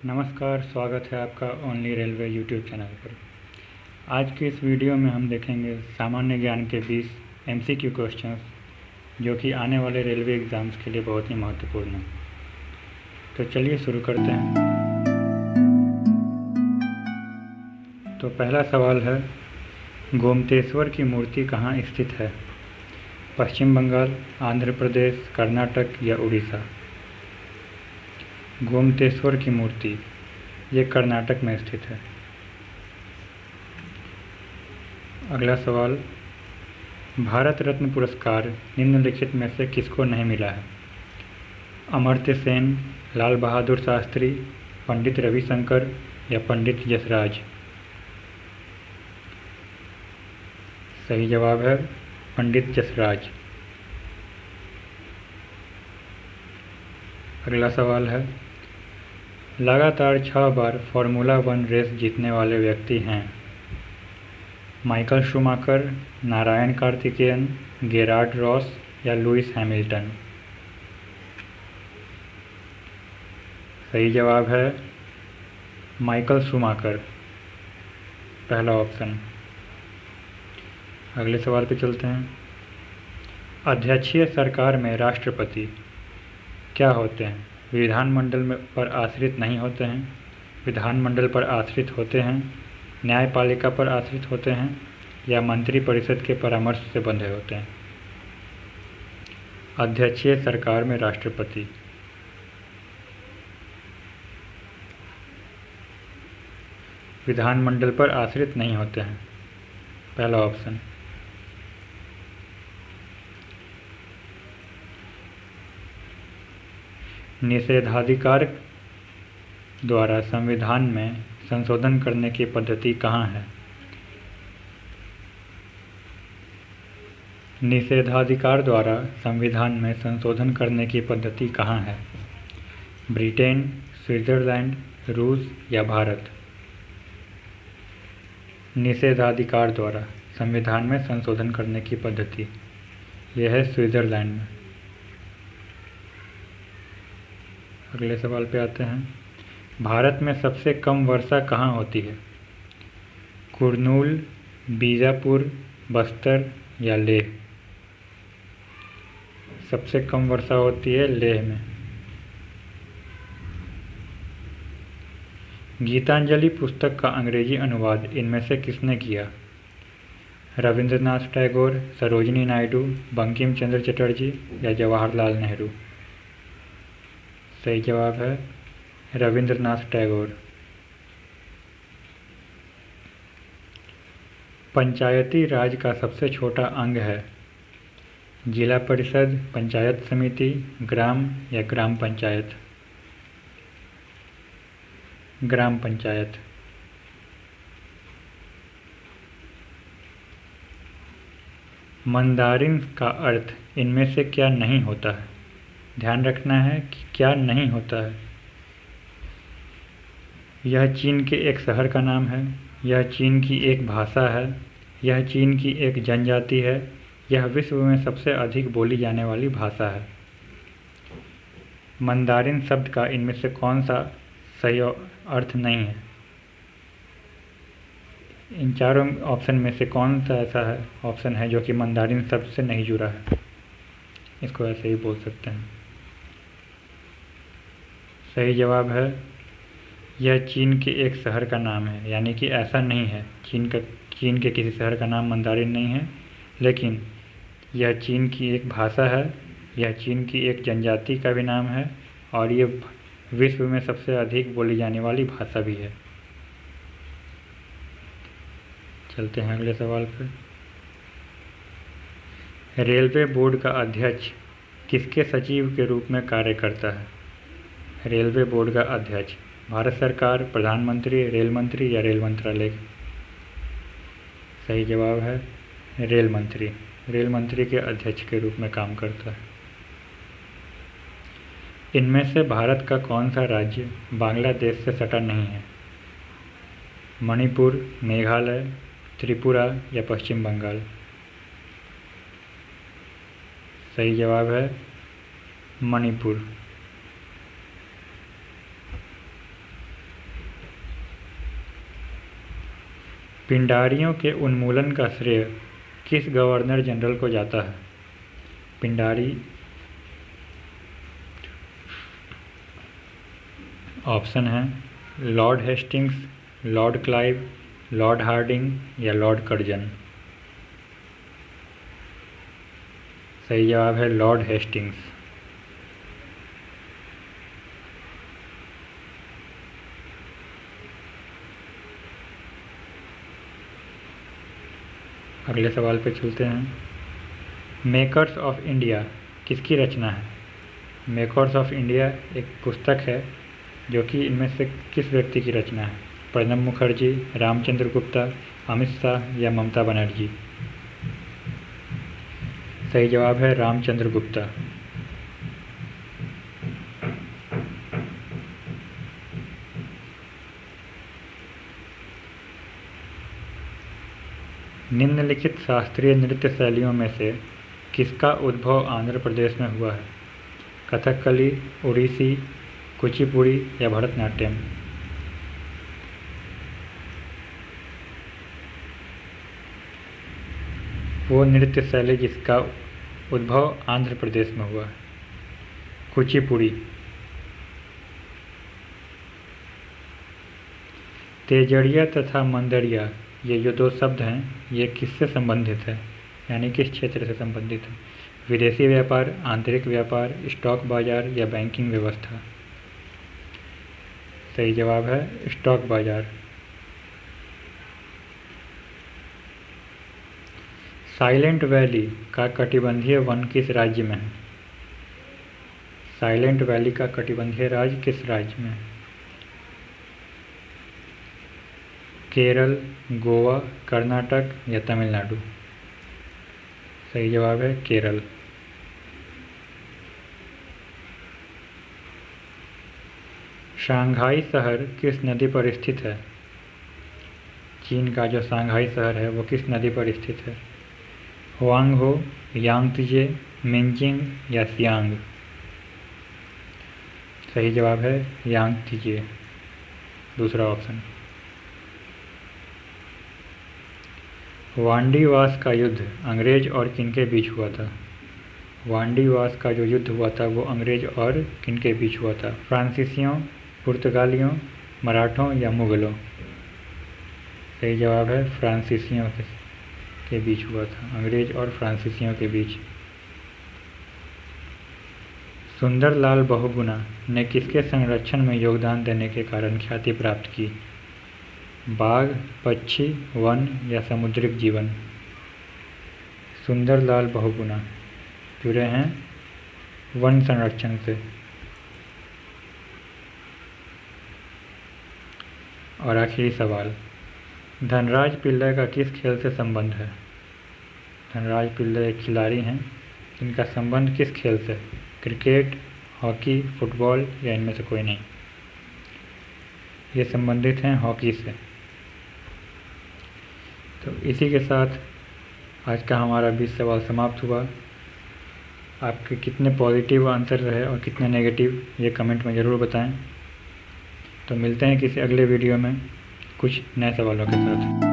नमस्कार, स्वागत है आपका ओनली रेलवे यूट्यूब चैनल पर। आज के इस वीडियो में हम देखेंगे सामान्य ज्ञान के 20 MCQ क्वेश्चंस जो कि आने वाले रेलवे एग्ज़ाम्स के लिए बहुत ही महत्वपूर्ण हैं। तो चलिए शुरू करते हैं। तो पहला सवाल है, गोमतेश्वर की मूर्ति कहाँ स्थित है? पश्चिम बंगाल, आंध्र प्रदेश, कर्नाटक या उड़ीसा? गोमतेश्वर की मूर्ति ये कर्नाटक में स्थित है। अगला सवाल, भारत रत्न पुरस्कार निम्नलिखित में से किसको नहीं मिला है? अमर्त्य सेन, लाल बहादुर शास्त्री, पंडित रविशंकर या पंडित यशराज? सही जवाब है पंडित यशराज। अगला सवाल है, लगातार 6 बार फार्मूला 1 रेस जीतने वाले व्यक्ति हैं? Michael Schumacher, Narain Karthikeyan, Gerard Ross या लुइस हैमिल्टन? सही जवाब है माइकल शूमाकर, पहला ऑप्शन। अगले सवाल पे चलते हैं। अध्यक्षीय सरकार में राष्ट्रपति क्या होते हैं? विधानमंडल में पर आश्रित नहीं होते हैं, विधानमंडल पर आश्रित होते हैं, न्यायपालिका पर आश्रित होते हैं या मंत्रिपरिषद के परामर्श से बंधे होते हैं? अध्यक्षीय सरकार में राष्ट्रपति। विधानमंडल पर आश्रित नहीं होते हैं, पहला ऑप्शन। निषेधाधिकार द्वारा संविधान में संशोधन करने की पद्धति कहाँ है? निषेधाधिकार द्वारा संविधान में संशोधन करने की पद्धति कहाँ है? ब्रिटेन, स्विट्जरलैंड, रूस या भारत? निषेधाधिकार द्वारा संविधान में संशोधन करने की पद्धति यह है स्विट्जरलैंड में। अगले सवाल पे आते हैं। भारत में सबसे कम वर्षा कहाँ होती है? कुर्नूल, बीजापुर, बस्तर या लेह? सबसे कम वर्षा होती है लेह में। गीतांजलि पुस्तक का अंग्रेजी अनुवाद इनमें से किसने किया? रविंद्रनाथ टैगोर, सरोजिनी नायडू, बंकिम चंद्र चटर्जी या जवाहरलाल नेहरू? सही जवाब है रविंद्रनाथ टैगोर। पंचायती राज का सबसे छोटा अंग है? जिला परिषद, पंचायत समिति, ग्राम या ग्राम पंचायत? ग्राम पंचायत। मंदारिन का अर्थ इनमें से क्या नहीं होता है? ध्यान रखना है कि क्या नहीं होता है। यह चीन के एक शहर का नाम है, यह चीन की एक भाषा है, यह चीन की एक जनजाति है, यह विश्व में सबसे अधिक बोली जाने वाली भाषा है। मंदारिन शब्द का इनमें से कौन सा सही अर्थ नहीं है? इन चारों ऑप्शन में से कौन सा ऐसा है ऑप्शन है जो कि मंदारिन शब्द से नहीं जुड़ा है? इसको ऐसे ही बोल सकते हैं। सही जवाब है यह चीन के एक शहर का नाम है, यानी कि ऐसा नहीं है चीन के किसी शहर का नाम मंदारिन नहीं है, लेकिन यह चीन की एक भाषा है, यह चीन की एक जनजाति का भी नाम है और ये विश्व में सबसे अधिक बोली जाने वाली भाषा भी है। चलते हैं अगले सवाल पर। रेलवे बोर्ड का अध्यक्ष किसके सचिव के रूप में कार्य करता है? रेलवे बोर्ड का अध्यक्ष भारत सरकार, प्रधानमंत्री, रेल मंत्री या रेल मंत्रालय? सही जवाब है रेल मंत्री। रेल मंत्री के अध्यक्ष के रूप में काम करता है। इनमें से भारत का कौन सा राज्य बांग्लादेश से सटा नहीं है? मणिपुर, मेघालय, त्रिपुरा या पश्चिम बंगाल? सही जवाब है मणिपुर। पिंडारियों के उन्मूलन का श्रेय किस गवर्नर जनरल को जाता है? पिंडारी ऑप्शन है Lord Hastings, Lord Clive, Lord Harding या लॉर्ड कर्जन। सही जवाब है लॉर्ड हेस्टिंग्स। अगले सवाल पे चलते हैं। मेकर्स ऑफ इंडिया किसकी रचना है? मेकर्स ऑफ इंडिया एक पुस्तक है जो कि इनमें से किस व्यक्ति की रचना है? प्रणब मुखर्जी, रामचंद्र गुप्ता, अमित शाह या ममता बनर्जी। सही जवाब है रामचंद्र गुप्ता। निम्नलिखित शास्त्रीय नृत्य शैलियों में से किसका उद्भव आंध्र प्रदेश में हुआ है? कथकली, ओडिसी, कुचिपुड़ी या भरतनाट्यम। वो नृत्य शैली जिसका उद्भव आंध्र प्रदेश में हुआ है, कुचिपुड़ी। तेजड़िया तथा मंदड़िया ये जो दो शब्द हैं ये किससे संबंधित है, यानी किस क्षेत्र से संबंधित है? विदेशी व्यापार, आंतरिक व्यापार, स्टॉक बाजार या बैंकिंग व्यवस्था। सही जवाब है स्टॉक बाजार। साइलेंट वैली का कटिबंधीय वन किस राज्य में है? साइलेंट वैली का कटिबंधीय राज्य किस राज्य में है? केरल, गोवा, कर्नाटक या तमिलनाडु। सही जवाब है केरल। शंघाई शहर किस नदी पर स्थित है? चीन का जो शंघाई शहर है वो किस नदी पर स्थित है? हुआंगहो, यांगत्जे, मिंजिंग या सियांग। सही जवाब है यांगत्जे, दूसरा ऑप्शन। वांडीवास का युद्ध अंग्रेज और किनके बीच हुआ था? वांडीवास का जो युद्ध हुआ था वो अंग्रेज और किनके बीच हुआ था? फ्रांसीसियों, पुर्तगालियों, मराठों या मुगलों। सही जवाब है फ्रांसीसियों के बीच हुआ था, अंग्रेज और फ्रांसीसियों के बीच। सुंदरलाल बहुगुणा ने किसके संरक्षण में योगदान देने के कारण ख्याति प्राप्त की? बाघ, पक्षी, वन या समुद्रिक जीवन। सुंदरलाल बहुगुणा जुड़े हैं वन संरक्षण से। और आखिरी सवाल, धनराज पिल्लई का किस खेल से संबंध है? धनराज पिल्लई एक खिलाड़ी हैं, इनका संबंध किस खेल से? क्रिकेट, हॉकी, फुटबॉल या इनमें से कोई नहीं। ये संबंधित हैं हॉकी से। तो इसी के साथ आज का हमारा 20 सवाल समाप्त हुआ। आपके कितने पॉजिटिव आंसर रहे और कितने नेगेटिव ये कमेंट में ज़रूर बताएं। तो मिलते हैं किसी अगले वीडियो में कुछ नए सवालों के साथ।